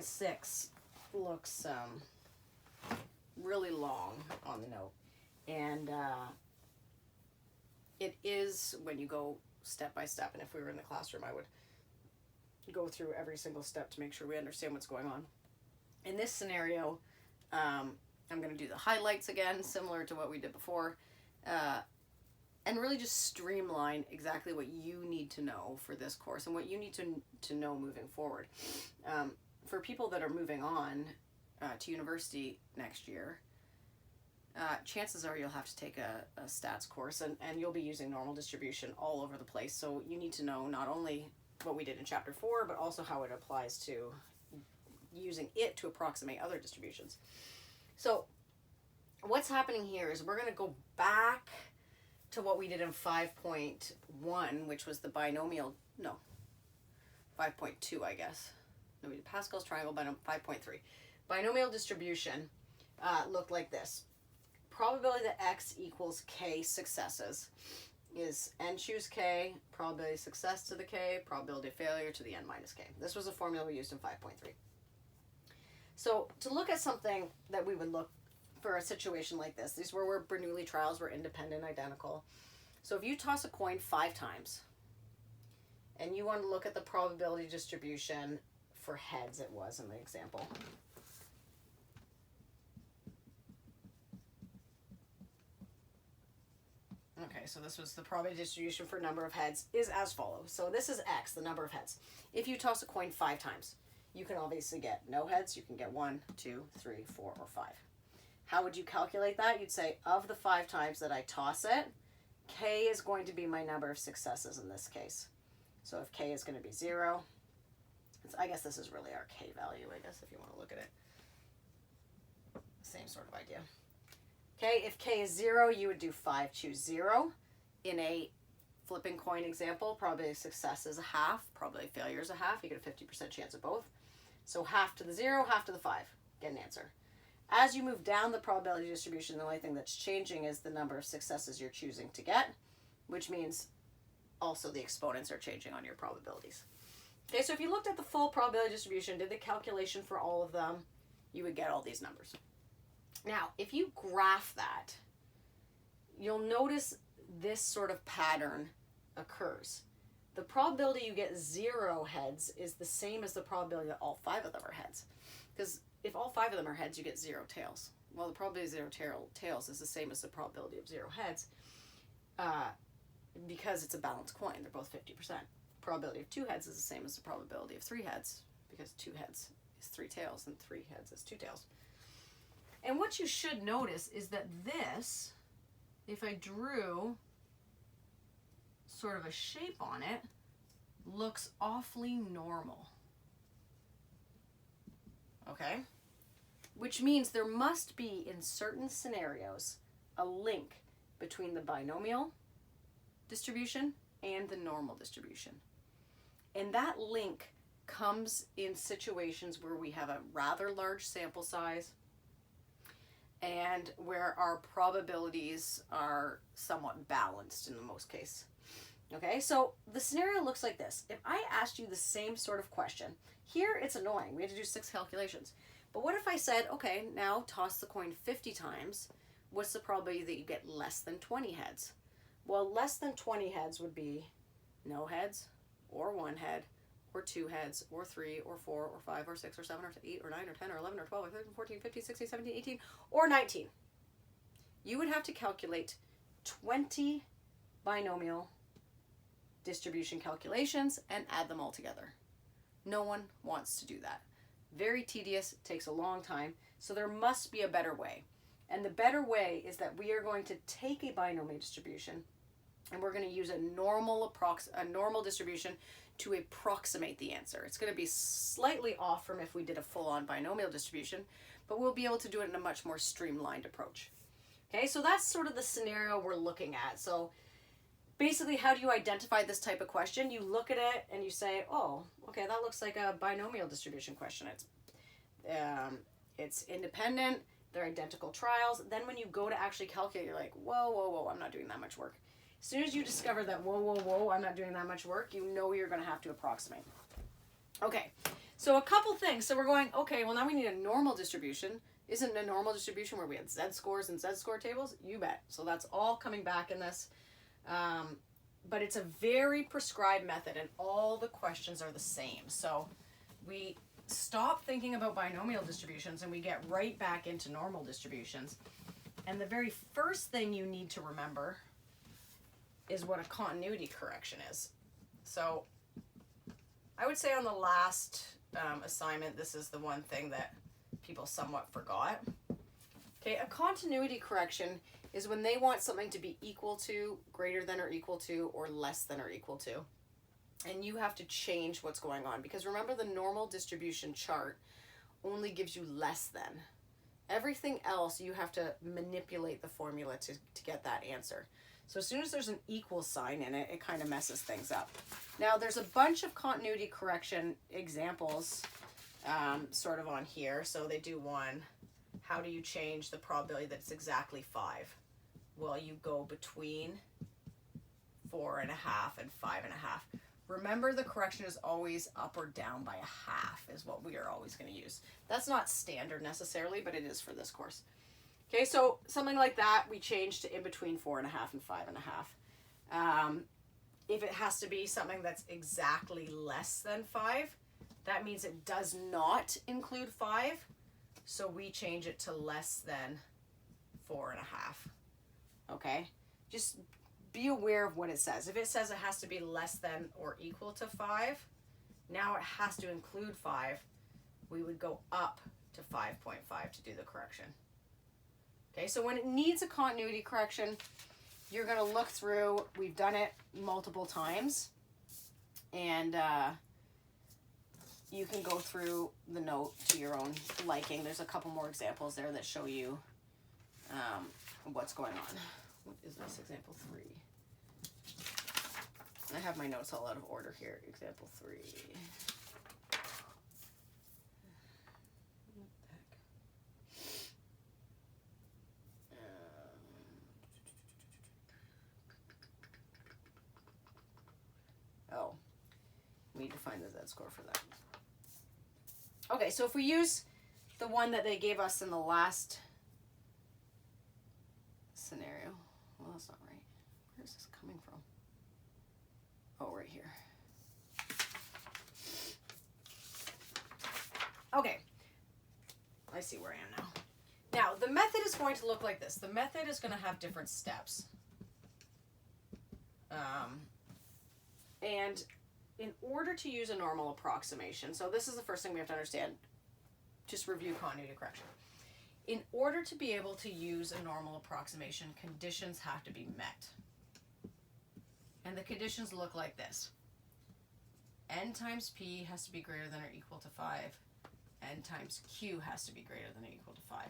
5.6 looks really long on the note, and it is when you go step by step, and if we were in the classroom I would go through every single step to make sure we understand what's going on. In this scenario, I'm going to do the highlights again, similar to what we did before, and really just streamline exactly what you need to know for this course and what you need to know moving forward. For people that are moving on to university next year, chances are you'll have to take a stats course, and you'll be using normal distribution all over the place. So you need to know not only what we did in chapter 4, but also how it applies to using it to approximate other distributions. So what's happening here is we're going to go back to what we did in 5.1, which was the binomial, no, 5.2, I guess. No, we did Pascal's triangle, binomial, 5.3. Binomial distribution looked like this. Probability that x equals k successes is n choose k, probability of success to the k, probability of failure to the n minus k. This was a formula we used in 5.3. So to look at something that we would look for a situation like this, these were where Bernoulli trials were independent, identical. So if you toss a coin 5 times and you want to look at the probability distribution for heads, it was in the example. Okay, so this was the probability distribution for number of heads is as follows. So this is x, the number of heads. If you toss a coin 5 times, you can obviously get no heads. You can get 1, 2, 3, 4, or 5. How would you calculate that? You'd say of the 5 times that I toss it, k is going to be my number of successes in this case. So if k is going to be 0, I guess this is really our k value, I guess, if you want to look at it. Same sort of idea. Okay, if k is 0, you would do 5, choose 0. In a flipping coin example, probability of success is a half, probability of failure is a half. You get a 50% chance of both. So half to the 0, half to the 5. Get an answer. As you move down the probability distribution, the only thing that's changing is the number of successes you're choosing to get, which means also the exponents are changing on your probabilities. Okay, so if you looked at the full probability distribution, did the calculation for all of them, you would get all these numbers. Now, if you graph that, you'll notice this sort of pattern occurs. The probability you get 0 heads is the same as the probability that all 5 of them are heads. Because if all 5 of them are heads, you get 0 tails. Well, the probability of 0 tails is the same as the probability of 0 heads because it's a balanced coin. They're both 50%. Probability of 2 heads is the same as the probability of 3 heads because 2 heads is 3 tails and 3 heads is 2 tails. And what you should notice is that this, if I drew sort of a shape on it, looks awfully normal. Okay? Which means there must be, in certain scenarios, a link between the binomial distribution and the normal distribution. And that link comes in situations where we have a rather large sample size and where our probabilities are somewhat balanced in the most case. Okay, so the scenario looks like this. If I asked you the same sort of question, here it's annoying. We had to do 6 calculations. But what if I said, okay, now toss the coin 50 times. What's the probability that you get less than 20 heads? Well, less than 20 heads would be no heads, or 1 head, or 2 heads, or 3, or 4, or 5, or 6, or 7, or 8, or 9, or 10, or 11, or 12, or 13, 14, 15, 16, 17, 18, or 19. You would have to calculate 20 binomial distribution calculations and add them all together. No one wants to do that. Very tedious, takes a long time, so there must be a better way. And the better way is that we are going to take a binomial distribution and we're going to use a normal distribution to approximate the answer. It's going to be slightly off from if we did a full-on binomial distribution, but we'll be able to do it in a much more streamlined approach. Okay, so that's sort of the scenario we're looking at. So basically, how do you identify this type of question? You look at it and you say, oh, okay, that looks like a binomial distribution question. It's independent, they're identical trials. Then when you go to actually calculate, you're like, whoa, whoa, whoa, I'm not doing that much work. As soon as you discover that, whoa, whoa, whoa, I'm not doing that much work, you know you're going to have to approximate. Okay, So a couple things. So we're going, okay, well now we need a normal distribution. Isn't a normal distribution where we had z-scores and z-score tables? You bet. So that's all coming back in this. But it's a very prescribed method and all the questions are the same. So we stop thinking about binomial distributions and we get right back into normal distributions. And the very first thing you need to remember is what a continuity correction is. So I would say on the last assignment, this is the one thing that people somewhat forgot. Okay, a continuity correction is when they want something to be equal to, greater than or equal to, or less than or equal to. And you have to change what's going on. Because remember, the normal distribution chart only gives you less than. Everything else, you have to manipulate the formula to get that answer. So as soon as there's an equal sign in it, it kind of messes things up. Now, there's a bunch of continuity correction examples sort of on here. So they do one, how do you change the probability that it's exactly 5? Well, you go between 4.5 and 5.5. Remember, the correction is always up or down by a half is what we are always going to use. That's not standard necessarily, but it is for this course. Okay, so something like that, we change to in between 4.5 and 5.5. If it has to be something that's exactly less than 5, that means it does not include 5. So we change it to less than 4.5. Okay, just be aware of what it says. If it says it has to be less than or equal to 5, now it has to include 5. We would go up to 5.5 to do the correction. Okay, so when it needs a continuity correction, you're going to look through. We've done it multiple times. And you can go through the note to your own liking. There's a couple more examples there that show you what's going on. What is this? Example 3. I have my notes all out of order here. Example 3. What the heck? Oh, we need to find the z-score for that. Okay, so if we use the one that they gave us in the last scenario, well, that's not right. Where is this coming from? Oh, right here. Okay, I see where I am now. Now, the method is going to look like this. The method is going to have different steps. And in order to use a normal approximation, so this is the first thing we have to understand. Just review continuity correction. In order to be able to use a normal approximation, conditions have to be met. And the conditions look like this. N times P has to be greater than or equal to 5. N times Q has to be greater than or equal to 5.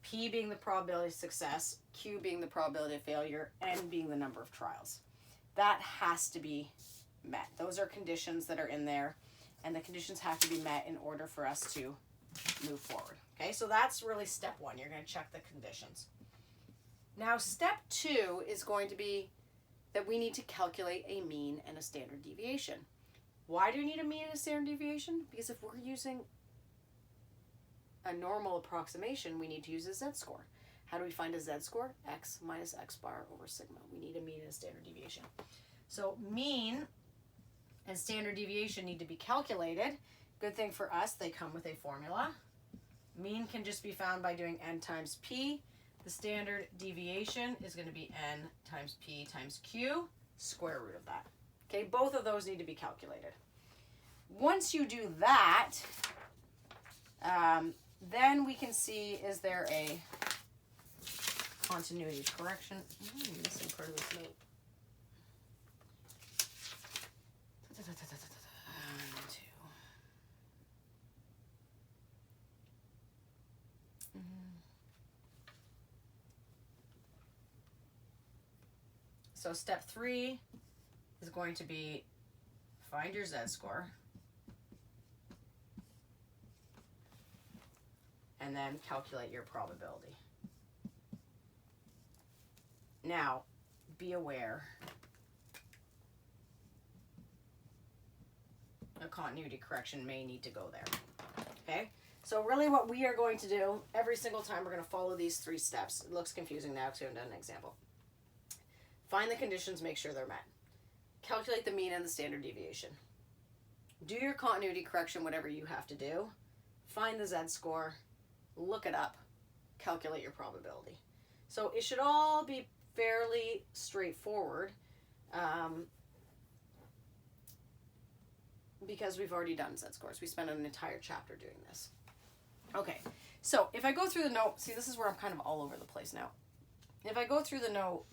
P being the probability of success, Q being the probability of failure, N being the number of trials. That has to be met. Those are conditions that are in there, and the conditions have to be met in order for us to move forward. Okay, so that's really step 1. You're going to check the conditions. Now, step 2 is going to be that we need to calculate a mean and a standard deviation. Why do we need a mean and a standard deviation? Because if we're using a normal approximation, we need to use a z-score. How do we find a z-score? X minus x bar over sigma. We need a mean and a standard deviation. So mean and standard deviation need to be calculated. Good thing for us, they come with a formula. Mean can just be found by doing n times p. The standard deviation is going to be n times p times q, square root of that. Okay, both of those need to be calculated. Once you do that, then we can see, is there a continuity correction? I'm missing part of this note. So step 3 is going to be find your z-score and then calculate your probability. Now, be aware a continuity correction may need to go there. Okay, so really what we are going to do every single time, we're going to follow these 3 steps. It looks confusing now because we haven't done an example. Find the conditions, make sure they're met. Calculate the mean and the standard deviation. Do your continuity correction, whatever you have to do. Find the z-score, look it up, calculate your probability. So it should all be fairly straightforward because we've already done z-scores. We spent an entire chapter doing this. Okay, so if I go through the note, see, this is where I'm kind of all over the place now. If I go through the note,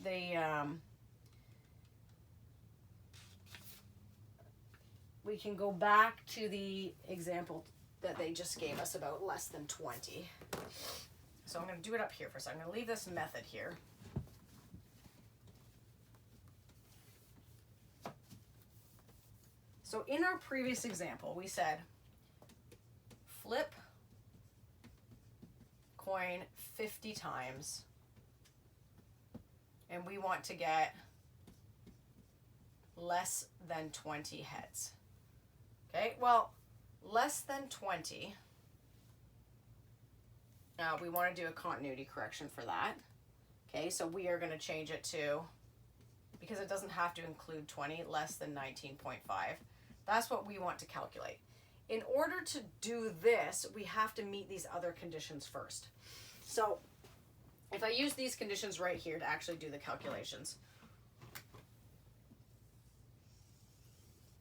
we can go back to the example that they just gave us about less than 20. So I'm going to do it up here first. I'm going to leave this method here. So in our previous example, we said flip coin 50 times, and we want to get less than 20 heads. Okay, well, less than 20, we want to do a continuity correction for that. Okay, so we are going to change it to, because it doesn't have to include 20, less than 19.5. That's what we want to calculate. In order to do this, we have to meet these other conditions first. So if I use these conditions right here to actually do the calculations.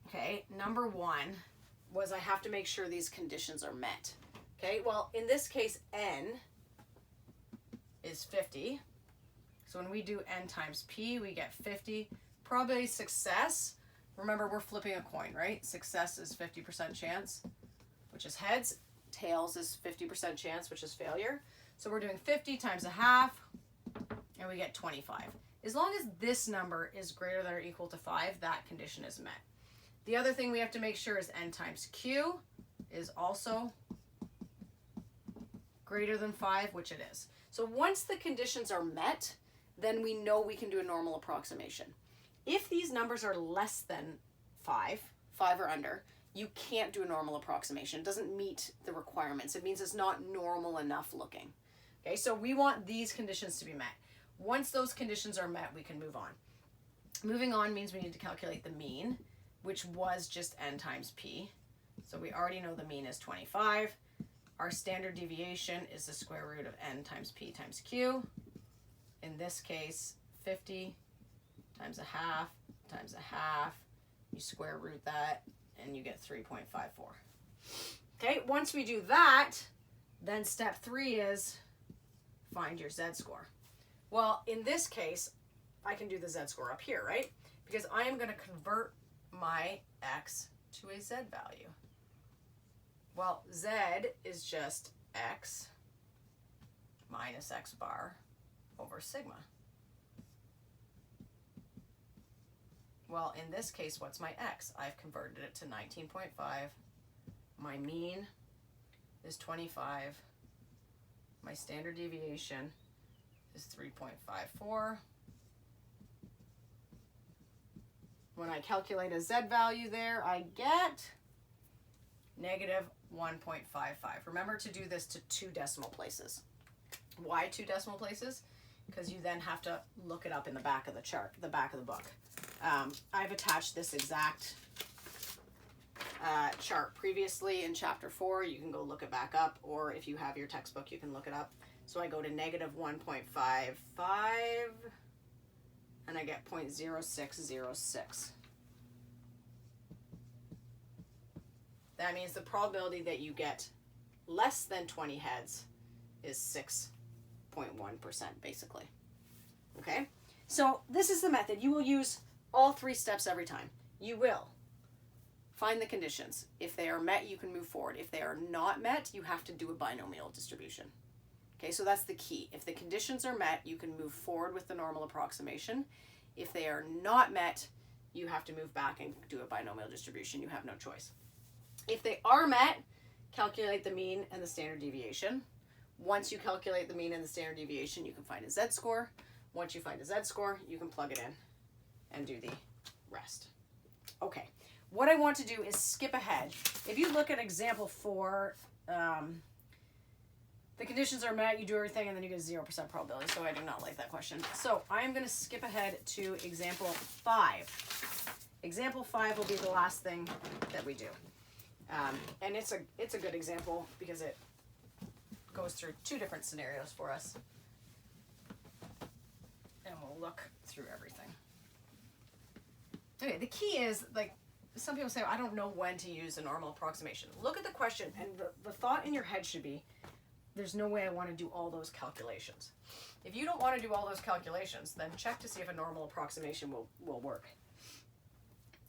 Okay, number 1 was I have to make sure these conditions are met. Okay, well, in this case, n is 50. So when we do n times p, we get 50. Probability of success, remember we're flipping a coin, right? Success is 50% chance, which is heads. Tails is 50% chance, which is failure. So we're doing 50 times a half, and we get 25. As long as this number is greater than or equal to 5, that condition is met. The other thing we have to make sure is n times q is also greater than 5, which it is. So once the conditions are met, then we know we can do a normal approximation. If these numbers are less than 5 or under, you can't do a normal approximation. It doesn't meet the requirements. It means it's not normal enough looking. Okay, so we want these conditions to be met. Once those conditions are met, we can move on. Moving on means we need to calculate the mean, which was just n times p. So we already know the mean is 25. Our standard deviation is the square root of n times p times q. In this case, 50 times a half times a half. You square root that, and you get 3.54. Okay, once we do that, then step 3 is find your z-score. Well, in this case, I can do the z-score up here, right? Because I am going to convert my x to a z value. Well, z is just x minus x bar over sigma. Well, in this case, what's my x? I've converted it to 19.5. My mean is 25. My standard deviation is 3.54. When I calculate a z value there, I get negative 1.55. Remember to do this to 2 decimal places. Why 2 decimal places? Because you then have to look it up in the back of the chart, the back of the book. I've attached this exact chart previously in chapter 4. You can go look it back up, or if you have your textbook, you can look it up. So I go to negative 1.55, and I get 0.0606. That means the probability that you get less than 20 heads is 6.1%, basically. Okay? So this is the method. You will use all 3 steps every time. You will find the conditions. If they are met, you can move forward. If they are not met, you have to do a binomial distribution. Okay, so that's the key. If the conditions are met, you can move forward with the normal approximation. If they are not met, you have to move back and do a binomial distribution. You have no choice. If they are met, calculate the mean and the standard deviation. Once you calculate the mean and the standard deviation, you can find a z-score. Once you find a z-score, you can plug it in and do the rest. Okay, what I want to do is skip ahead. If you look at example 4, the conditions are met, you do everything, and then you get a 0% probability. So I do not like that question. So I am going to skip ahead to example 5. Example 5 will be the last thing that we do. And it's a good example because it goes through 2 different scenarios for us. And we'll look through everything. Okay, the key is, like, some people say, I don't know when to use a normal approximation. Look at the question, and the thought in your head should be, there's no way I want to do all those calculations. If you don't want to do all those calculations, then check to see if a normal approximation will work.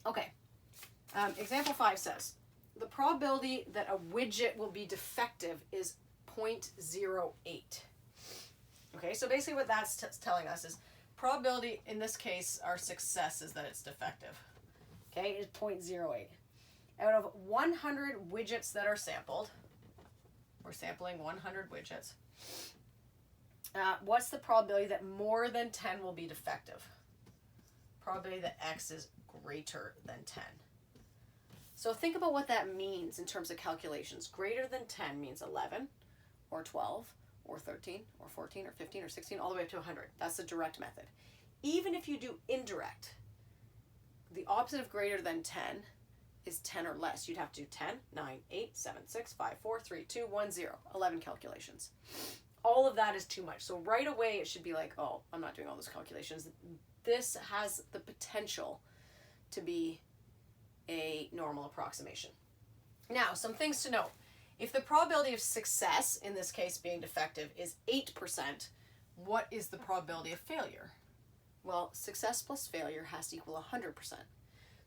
Okay, example 5 says, the probability that a widget will be defective is 0.08. Okay, so basically what that's telling us is probability, in this case, our success is that it's defective. Okay, is 0.08. Out of 100 widgets that are sampled, we're sampling 100 widgets, what's the probability that more than 10 will be defective? Probability that X is greater than 10. So think about what that means in terms of calculations. Greater than 10 means 11 or 12 or 13 or 14 or 15 or 16 all the way up to 100. That's the direct method. Even if you do indirect, the opposite of greater than 10 is 10 or less. You'd have to do 10, 9, 8, 7, 6, 5, 4, 3, 2, 1, 0. 11 calculations. All of that is too much. So right away it should be like, oh, I'm not doing all those calculations. This has the potential to be a normal approximation. Now, some things to note. If the probability of success, in this case being defective, is 8%, what is the probability of failure? Well, success plus failure has to equal 100%.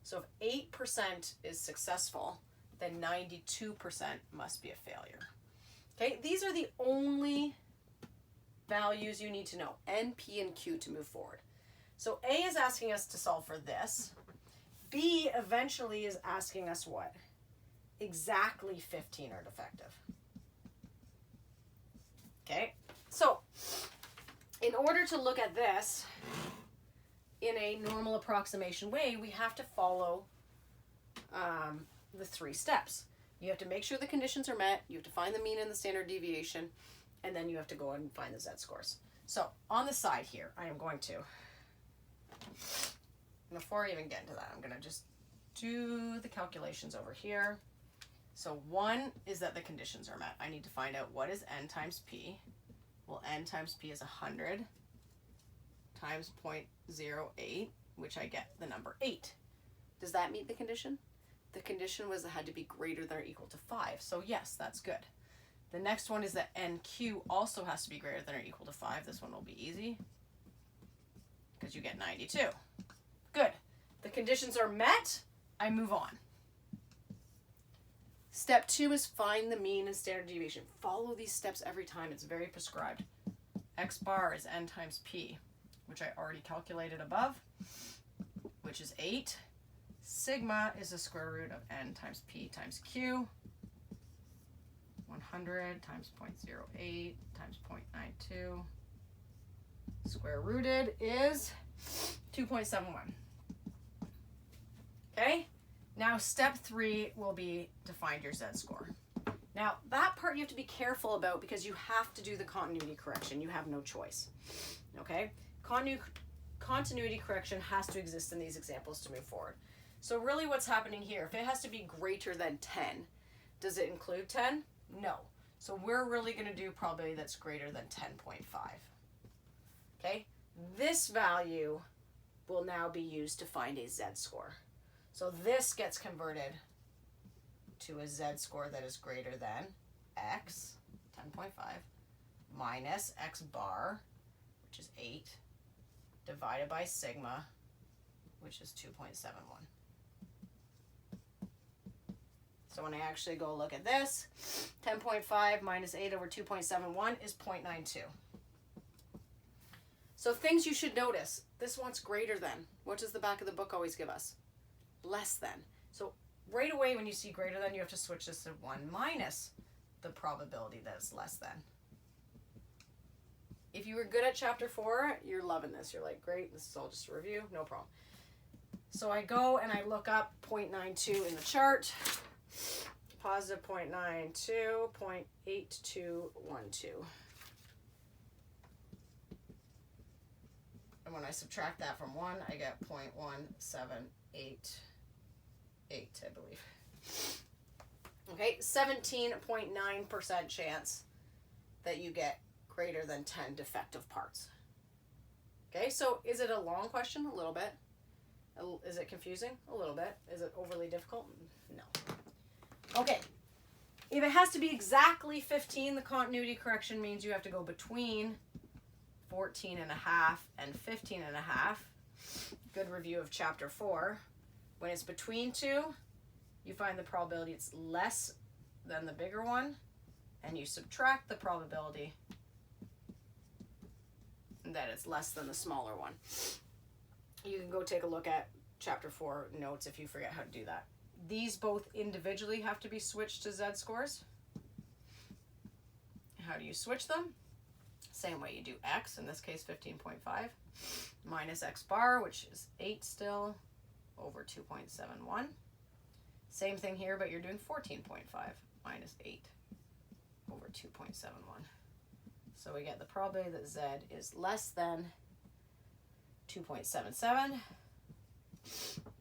So if 8% is successful, then 92% must be a failure. Okay, these are the only values you need to know, N, P, and Q, to move forward. So A is asking us to solve for this. B eventually is asking us what? Exactly 15 are defective. Okay, so in order to look at this in a normal approximation way, we have to follow the 3 steps. You have to make sure the conditions are met, you have to find the mean and the standard deviation, and then you have to go and find the z-scores. So on the side here, I am going to, before I even get into that, I'm going to just do the calculations over here. So 1 is that the conditions are met. I need to find out what is n times p. Well, n times p is 100 times 0.08, which I get the number 8. Does that meet the condition? The condition was it had to be greater than or equal to 5. So yes, that's good. The next one is that NQ also has to be greater than or equal to 5. This one will be easy because you get 92. Good. The conditions are met. I move on. Step 2 is find the mean and standard deviation. Follow these steps every time. It's very prescribed. X bar is n times p, which I already calculated above, which is 8. Sigma is the square root of n times p times q. 100 times 0.08 times 0.92. Square rooted is 2.71. Okay? Now step 3 will be to find your z-score. Now that part you have to be careful about because you have to do the continuity correction. You have no choice. Okay? Continuity correction has to exist in these examples to move forward. So really what's happening here, if it has to be greater than 10, does it include 10? No. So we're really going to do probability that's greater than 10.5. Okay? This value will now be used to find a z-score. So this gets converted to a z-score that is greater than x, 10.5, minus x bar, which is 8, divided by sigma, which is 2.71. So when I actually go look at this, 10.5 minus 8 over 2.71 is 0.92. So things you should notice. This one's greater than. What does the back of the book always give us? Less than. So right away when you see greater than, you have to switch this to 1 minus the probability that it's less than. If you were good at chapter 4, you're loving this. You're like, great, this is all just a review, no problem. So I go and I look up 0.92 in the chart. Positive 0.92, 0.8212. And when I subtract that from 1, I get 0.1788, I believe. Okay, 17.9% chance that you get greater than 10 defective parts. Okay, so is it a long question? A little bit. Is it confusing? A little bit. Is it overly difficult? No. Okay, if it has to be exactly 15, the continuity correction means you have to go between 14 and a half and 15 and a half. Good review of chapter 4. When it's between 2, you find the probability it's less than the bigger one, and you subtract the probability that it's less than the smaller one. You can go take a look at chapter 4 notes if you forget how to do that. These both individually have to be switched to z-scores. How do you switch them? Same way you do x, in this case 15.5, minus x bar, which is 8 still, over 2.71. Same thing here, but you're doing 14.5 minus 8 over 2.71. So we get the probability that z is less than 2.77.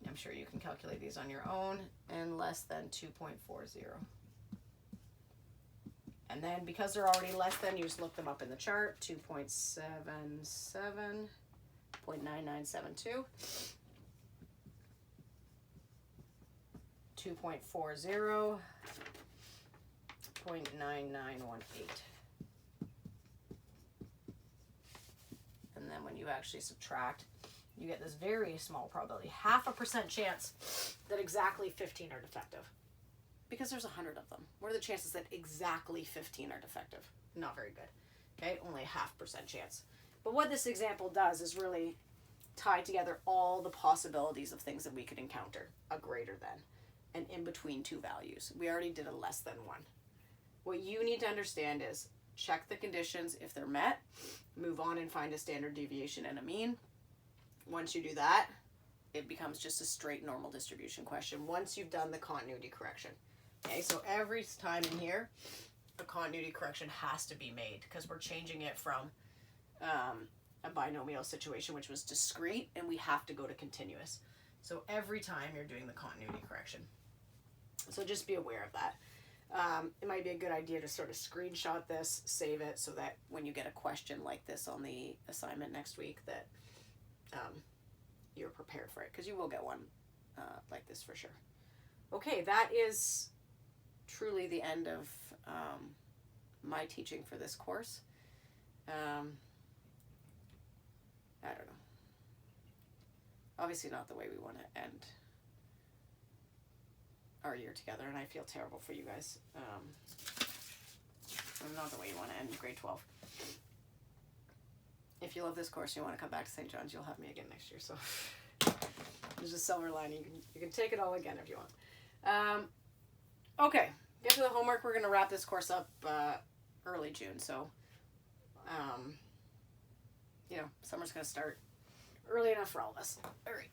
I'm sure you can calculate these on your own, and less than 2.40. And then because they're already less than, you just look them up in the chart, 2.77, 0.9972, 2.40, 0.9918. And then when you actually subtract, you get this very small probability, 0.5% chance that exactly 15 are defective. Because there's 100 of them. What are the chances that exactly 15 are defective? Not very good. Okay, only a 0.5% chance. But what this example does is really tie together all the possibilities of things that we could encounter. A greater than, and in between two values. We already did a less than 1. What you need to understand is check the conditions. If they're met, move on and find a standard deviation and a mean. Once you do that, it becomes just a straight normal distribution question once you've done the continuity correction. Okay, so every time in here, a continuity correction has to be made because we're changing it from a binomial situation, which was discrete, and we have to go to continuous. So every time you're doing the continuity correction. So just be aware of that. It might be a good idea to sort of screenshot this, save it, so that when you get a question like this on the assignment next week, that you're prepared for it, because you will get one like this for sure. Okay, that is truly the end of my teaching for this course. I don't know. Obviously not the way we want to end our year together, and I feel terrible for you guys. Not the way you want to end grade 12. If you love this course and you want to come back to St. John's, you'll have me again next year. So there's a silver lining. You can take it all again if you want. Okay, get to the homework. We're going to wrap this course up early June. So, you know, summer's going to start early enough for all of us. All right.